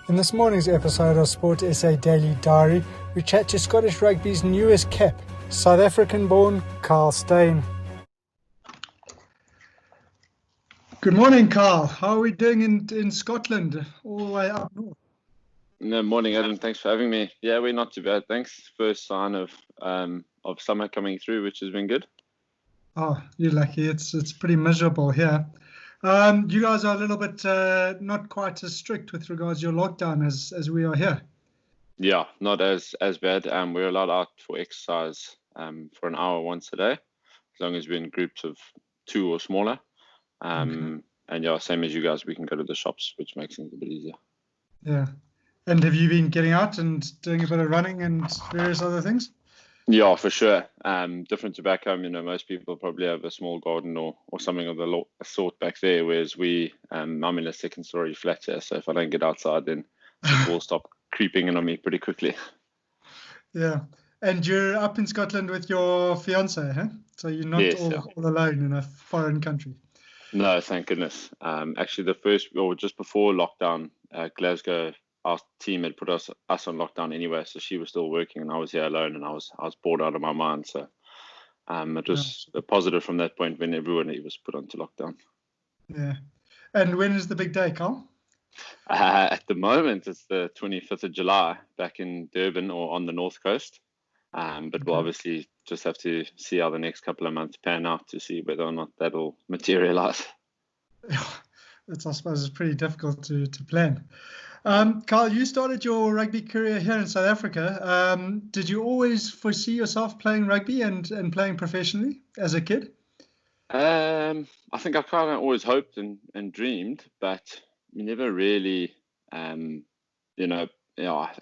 In this morning's episode of Sport SA Daily Diary, we chat to Scottish Rugby's newest cap, South African-born Kyle Steyn. Good morning, Kyle. How are we doing in Scotland, all the way up north? No, morning, Adam. Thanks for having me. Yeah, we're not too bad, thanks. First sign of summer coming through, which has been good. Oh, you're lucky. It's pretty miserable here. You guys are a little bit not quite as strict with regards to your lockdown as we are here. Yeah, not as bad. We're allowed out for exercise for an hour once a day, as long as we're in groups of 2 or smaller. And yeah, same as you guys, we can go to the shops, which makes things a bit easier. Yeah. And have you been getting out and doing a bit of running and various other things? Yeah, for sure. Different to back home, most people probably have a small garden or something of the sort back there, whereas I'm in a second-story flat here, so if I don't get outside, then people will stop creeping in on me pretty quickly. Yeah. And you're up in Scotland with your fiancée, huh? So you're not all alone in a foreign country. No, thank goodness. Actually, just before lockdown, Glasgow, our team had put us on lockdown anyway, so she was still working and I was here alone, and I was bored out of my mind. So it was a positive from that point when everyone was put onto lockdown. Yeah. And when is the big day, Carl? At the moment, it's the 25th of July back in Durban or on the North Coast. But we'll obviously just have to see how the next couple of months pan out to see whether or not that'll materialize. That's, I suppose, it's pretty difficult to plan. Kyle, you started your rugby career here in South Africa. Did you always foresee yourself playing rugby and playing professionally as a kid? I think I kind of always hoped and dreamed, but never really, I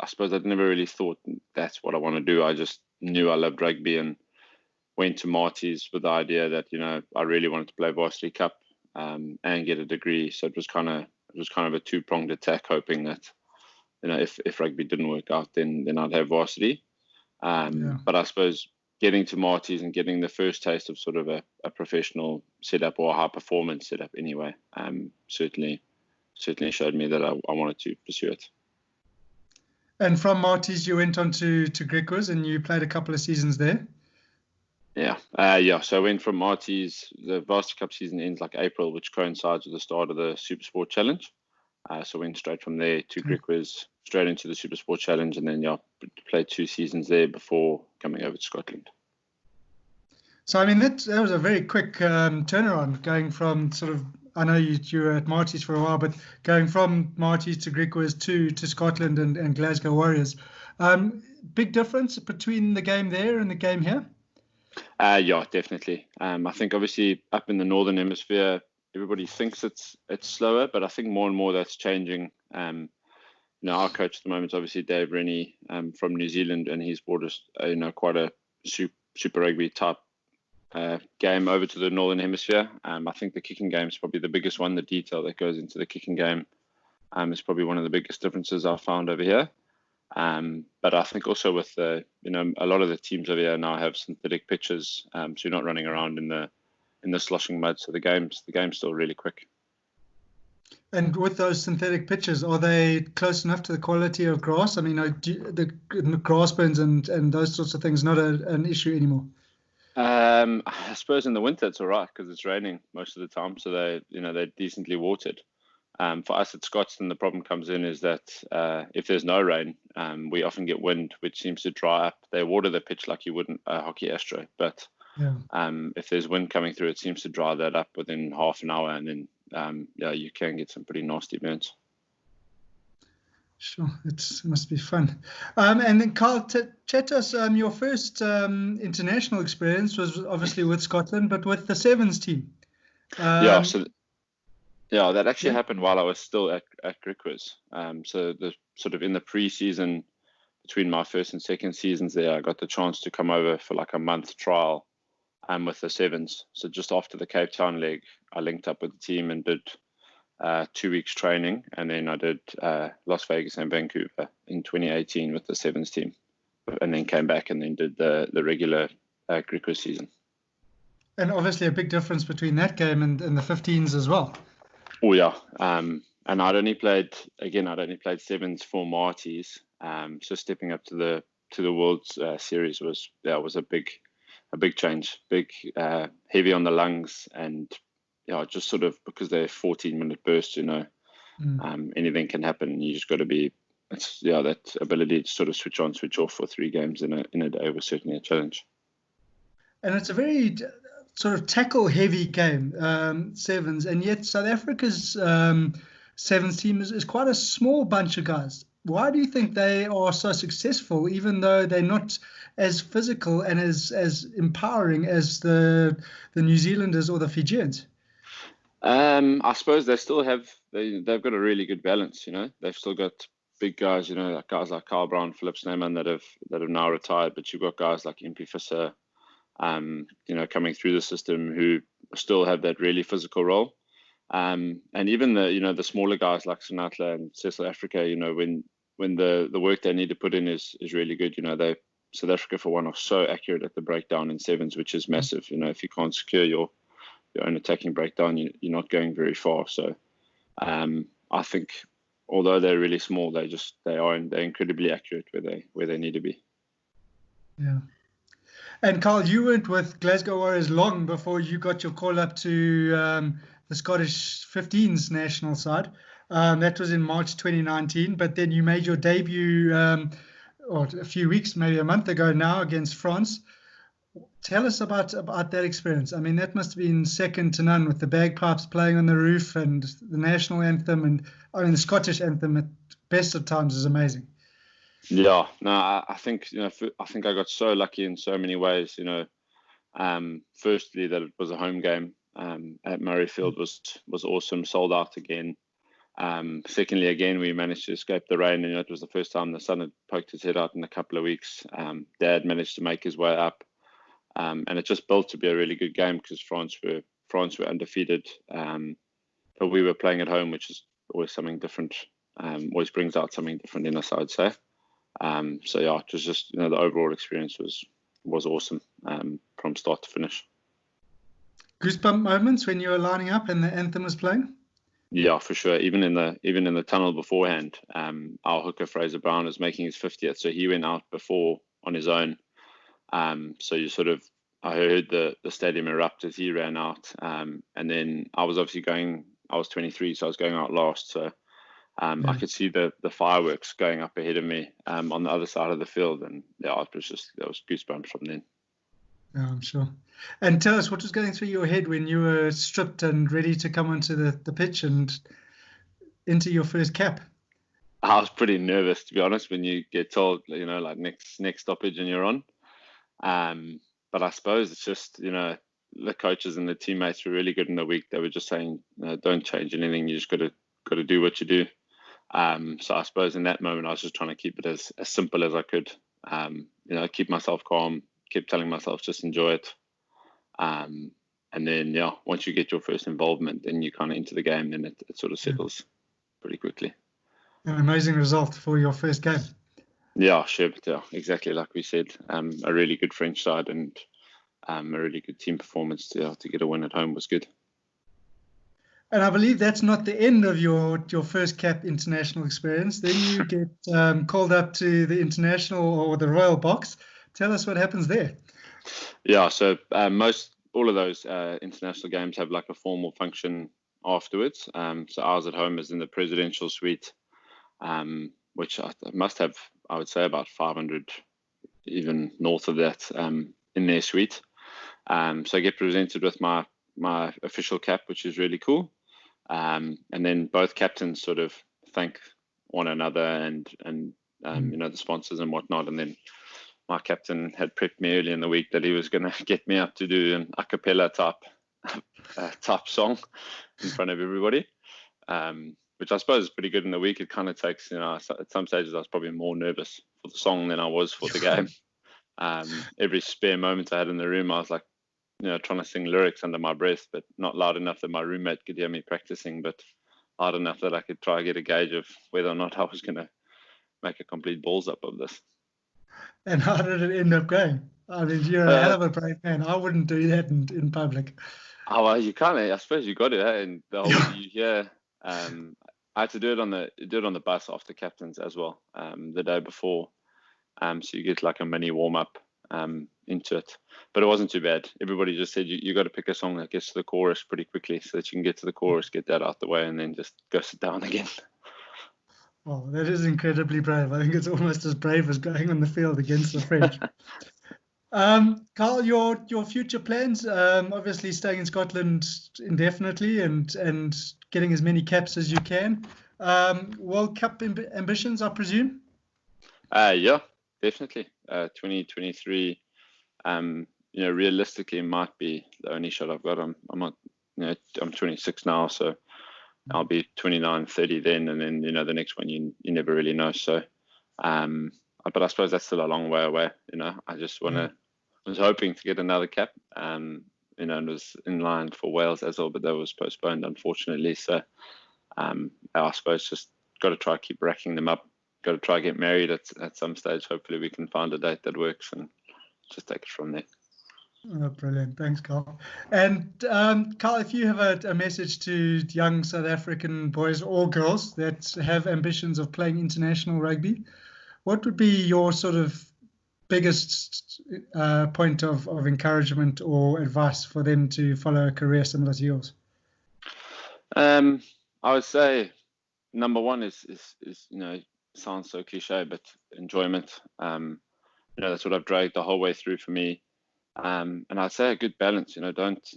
suppose I'd never really thought that's what I want to do. I just knew I loved rugby and went to Marty's with the idea that, I really wanted to play varsity cup and get a degree. So it was kind of a two-pronged attack, hoping that, if rugby didn't work out, then I'd have varsity. But I suppose getting to Marty's and getting the first taste of sort of a professional setup or a high-performance setup anyway, certainly showed me that I wanted to pursue it. And from Marty's, you went on to Griquas and you played a couple of seasons there? Yeah. So I went from Marty's. The Varsity Cup season ends like April, which coincides with the start of the Super Sport Challenge. So I went straight from there to Griquas, straight into the Super Sport Challenge, and then played 2 seasons there before coming over to Scotland. So, that was a very quick turnaround, going from sort of, I know you were at Marty's for a while, but going from Marty's to Griquas to Scotland and Glasgow Warriors. Big difference between the game there and the game here? Yeah, definitely. I think obviously up in the Northern Hemisphere, everybody thinks it's slower, but I think more and more that's changing. Our coach at the moment is obviously Dave Rennie from New Zealand, and he's brought us quite a super rugby type game over to the Northern Hemisphere. I think the kicking game is probably the biggest one. The detail that goes into the kicking game is probably one of the biggest differences I've found over here. But I think also with a lot of the teams over here now have synthetic pitches, so you're not running around in the sloshing mud. So the game's still really quick. And with those synthetic pitches, are they close enough to the quality of grass? The grass burns and those sorts of things not an issue anymore? I suppose in the winter it's all right because it's raining most of the time, so they're decently watered. For us at Scotstoun, the problem comes in is that if there's no rain, we often get wind, which seems to dry up. They water the pitch like you wouldn't a hockey astro, but if there's wind coming through, it seems to dry that up within half an hour, and then you can get some pretty nasty burns. Sure, it must be fun. And then Carl, chat to us. Your first international experience was obviously with Scotland, but with the Sevens team. That actually happened while I was still at Griquas. So the sort of in the pre-season between my first and second seasons there, I got the chance to come over for like a month trial with the Sevens. So just after the Cape Town leg, I linked up with the team and did 2 weeks training, and then I did Las Vegas and Vancouver in 2018 with the Sevens team, and then came back and then did the regular Griquas season. And obviously a big difference between that game and the 15s as well. Oh yeah. And I'd only played sevens for Marty's. So stepping up to the World Series was a big change, big heavy on the lungs, and just sort of because they're 14-minute bursts, anything can happen, and you just got to be. That ability to sort of switch on, switch off for 3 games in a day was certainly a challenge. And it's a very sort of tackle-heavy game, sevens, and yet South Africa's sevens team is quite a small bunch of guys. Why do you think they are so successful, even though they're not as physical and as empowering as the New Zealanders or the Fijians? I suppose they've got a really good balance. They've still got big guys. Like guys like Kyle Brown, Philip Sneyman that have now retired, but you've got guys like MP Visser, coming through the system who still have that really physical role. And even the smaller guys like Sinatla and South Africa, when the work they need to put in is really good. South Africa for one are so accurate at the breakdown in sevens, which is massive. If you can't secure your own attacking breakdown, you're not going very far. So I think although they're really small, they're incredibly accurate where they need to be. Yeah. And Carl, you weren't with Glasgow Warriors long before you got your call up to the Scottish 15s national side. That was in March 2019, but then you made your debut or a few weeks, maybe a month ago now, against France. Tell us about that experience. I mean, that must have been second to none, with the bagpipes playing on the roof and the national anthem, and the Scottish anthem at best of times is amazing. Yeah, no, I think I got so lucky in so many ways. Firstly, that it was a home game at Murrayfield was awesome, sold out again. Secondly, again, we managed to escape the rain, and it was the first time the sun had poked his head out in a couple of weeks. Dad managed to make his way up, and it just built to be a really good game because France were undefeated, but we were playing at home, which is always something different. Always brings out something different in us, I would say. So yeah, it was just the overall experience was awesome from start to finish. Goosebump moments when you were lining up and the anthem was playing? Yeah, for sure. Even in the tunnel beforehand, our hooker Fraser Brown was making his 50th, so he went out before on his own. So I heard the stadium erupt as he ran out, and then I was 23, so I was going out last. So I could see the fireworks going up ahead of me on the other side of the field, and yeah, there was goosebumps from then. Yeah, I'm sure. And tell us, what was going through your head when you were stripped and ready to come onto the pitch and into your first cap? I was pretty nervous, to be honest, when you get told, like next stoppage and you're on. But I suppose it's just, the coaches and the teammates were really good in the week. They were just saying, don't change anything. You just got to do what you do. So I suppose in that moment, I was just trying to keep it as simple as I could. Keep myself calm, keep telling myself just enjoy it. And then, once you get your first involvement, then you kind of into the game, then it sort of settles pretty quickly. An amazing result for your first game. Yeah, sure. But yeah, exactly like we said, a really good French side and a really good team performance to get a win at home was good. And I believe that's not the end of your first cap international experience. Then you get called up to the international or the Royal Box. Tell us what happens there. Yeah, so all of those international games have like a formal function afterwards. So ours at home is in the presidential suite, which I must have, I would say, about 500, even north of that, in their suite. So I get presented with my official cap, which is really cool. And then both captains sort of thank one another and the sponsors and whatnot. And then my captain had prepped me early in the week that he was going to get me up to do an a cappella type song in front of everybody, which I suppose is pretty good in the week. It kind of takes, at some stages I was probably more nervous for the song than I was for the game. Every spare moment I had in the room, I was like, trying to sing lyrics under my breath, but not loud enough that my roommate could hear me practicing, but loud enough that I could try to get a gauge of whether or not I was going to make a complete balls up of this. And how did it end up going? I mean, you're a hell of a brave man. I wouldn't do that in public. Oh, well, you can't. I suppose you got it. And the whole you hear. I had to do it on the bus after captains as well. The day before. So you get like a mini warm up into it, but it wasn't too bad. Everybody just said you got to pick a song that gets to the chorus pretty quickly, so that you can get to the chorus, get that out the way, and then just go sit down again. Oh, that is incredibly brave. I think it's almost as brave as going on the field against the French. Carl, your future plans? Obviously, staying in Scotland indefinitely and getting as many caps as you can. World Cup ambitions, I presume. Yeah, definitely. 2023. Realistically, might be the only shot I've got. I'm not. I'm 26 now, so I'll be 29, 30 then, and then the next one you never really know. So, but I suppose that's still a long way away. I just was hoping to get another cap. And was in line for Wales as well, but that was postponed unfortunately. So, I suppose just got to try keep racking them up. Got to try get married at some stage. Hopefully, we can find a date that works and just take it from there. Oh, brilliant. Thanks, Carl. And Carl, if you have a message to young South African boys or girls that have ambitions of playing international rugby, what would be your sort of biggest point of encouragement or advice for them to follow a career similar to yours? I would say number one is sounds so cliche, but enjoyment. That's what I've dragged the whole way through for me. And I'd say a good balance.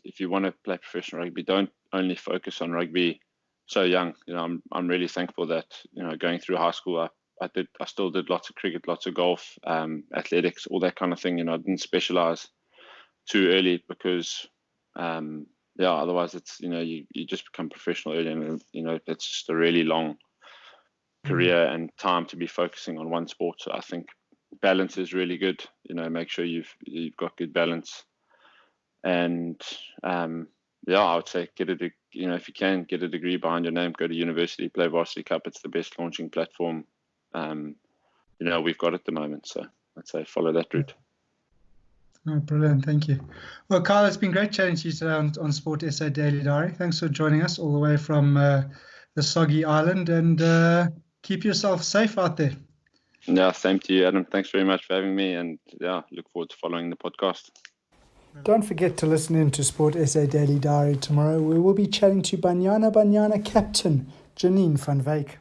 If you want to play professional rugby, don't only focus on rugby so young. I'm really thankful that going through high school, I still did lots of cricket, lots of golf, athletics, all that kind of thing. I didn't specialize too early because otherwise it's you just become professional early, and it's just a really long career and time to be focusing on one sport. So I think balance is really good. Make sure you've got good balance, and I would say get if you can get a degree behind your name, go to university, play varsity cup. It's the best launching platform we've got at the moment. So I'd say follow that route. Oh, brilliant. Thank you. Well, Kyle, it's been great chatting to you today on Sport SA Daily Diary. Thanks for joining us all the way from the soggy island, and keep yourself safe out there. Yeah, same to you, Adam. Thanks very much for having me, and look forward to following the podcast. Don't forget to listen in to Sport SA Daily Diary tomorrow. We will be chatting to Banyana captain Janine van Wyk.